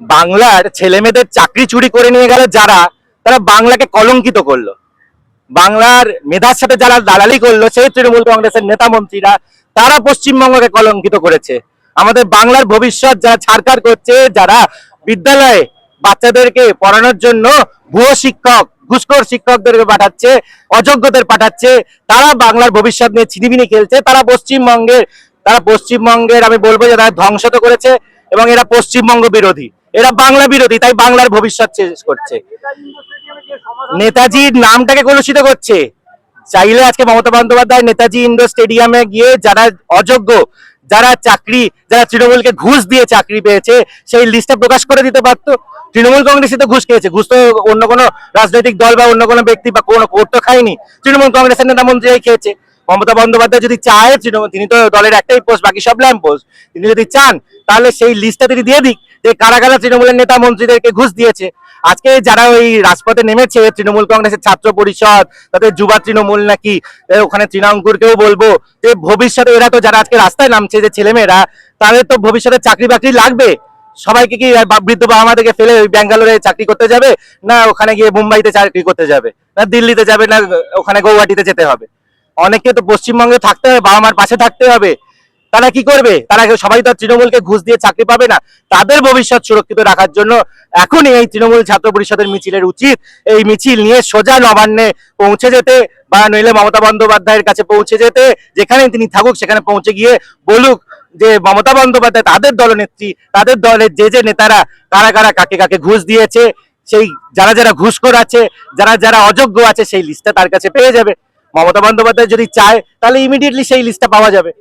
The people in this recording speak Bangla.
বাংলার ছেলে মেয়েদের চাকরি চুরি করে নিয়ে গেল যারা, তারা বাংলাকে কলঙ্কিত করলো। বাংলার মেধার সাথে যারা দালালি করলো সেই তৃণমূল কংগ্রেসের নেতা মন্ত্রীরা, তারা পশ্চিমবঙ্গকে কলঙ্কিত করেছে। আমাদের বাংলার ভবিষ্যৎ যারা ছাড়খাড় করছে, যারা বিদ্যালয়ে বাচ্চাদেরকে পড়ানোর জন্য ভুয়ো শিক্ষক, ঘুষখোর শিক্ষকদেরকে পাঠাচ্ছে, অযোগ্যদের পাঠাচ্ছে, তারা বাংলার ভবিষ্যৎ নিয়ে ছিনিমিনি খেলছে। তারা পশ্চিমবঙ্গের আমি বলবো যে তারা ধ্বংস তো করেছে, এবং এরা পশ্চিমবঙ্গ বিরোধী, এরা বাংলা বিরোধী, তাই বাংলার ভবিষ্যৎ শেষ করছে। নেতাজির নামটাকে কলুষিত করছে। চাইলে আজকে মমতা বন্দ্যোপাধ্যায় নেতাজি ইন্ডোর স্টেডিয়ামে গিয়ে যারা অযোগ্য, যারা তৃণমূলকে ঘুষ দিয়ে চাকরি পেয়েছে, সেই লিস্টটা প্রকাশ করে দিতে পারতো। তৃণমূল কংগ্রেসই তো ঘুষ খেয়েছে, ঘুষ তো অন্য কোনো রাজনৈতিক দল বা অন্য কোনো ব্যক্তি বা কোনো কোর্ট তো খায়নি, তৃণমূল কংগ্রেসের নেতা মন্ত্রীরাই খেয়েছে। মমতা বন্দ্যোপাধ্যায় যদি চায়, তিনি তো দলের একটাই পোস্ট, বাকি সব ল্যাম্প পোস্ট, তিনি যদি চান তাহলে সেই লিস্টটা তিনি দিয়ে দিক যে কারা কারা তৃণমূলের নেতা মন্ত্রীদেরকে ঘুষ দিয়েছে। আজকে যারা ওই রাজপথে নেমেছে, তৃণমূল কংগ্রেসের ছাত্র পরিষদ, তাদের যুবা তৃণমূল নাকি, ওখানে তৃণাঙ্কুরকেও বলবো যে ভবিষ্যতে এরা তো যারা আজকে রাস্তায় নামছে, যে ছেলেমেয়েরা, তাদের তো ভবিষ্যতে চাকরি বাকরি লাগবে। সবাইকে কি বৃদ্ধ বাবা মাদেরকে ফেলে ওই ব্যাঙ্গালোরে চাকরি করতে যাবে, না ওখানে গিয়ে মুম্বাইতে চাকরি করতে যাবে, না দিল্লিতে যাবে, না ওখানে গৌহাটিতে যেতে হবে? অনেককে তো পশ্চিমবঙ্গে থাকতে হবে, বাবা মার পাশে থাকতে হবে। তারা কি করবে? তারা সবাই তো তৃণমূলকে ঘুষ দিয়ে চাকরি পাবে না। তাদের ভবিষ্যৎ সুরক্ষিত রাখার জন্য এখনই এই তৃণমূল ছাত্র পরিষদের মিছিলের উচিত এই মিছিল নিয়ে সোজা নবান্নে পৌঁছে যেতে, বা নইলে মমতা বন্দ্যোপাধ্যায়ের কাছে পৌঁছে যেতে, যেখানে তিনি থাকুক সেখানে পৌঁছে গিয়ে বলুক যে মমতা বন্দ্যোপাধ্যায়, তাদের দলনেত্রী, তাদের দলের যে যে নেতারা কারা কারা কাকে কাকে ঘুষ দিয়েছে, সেই যারা যারা ঘুষখোর আছে, যারা যারা অযোগ্য আছে, সেই লিস্টটা তার কাছে পেয়ে যাবে। মমতা বন্দ্যোপাধ্যায় যদি চায় তাহলে ইমিডিয়েটলি সেই লিস্টটা পাওয়া যাবে।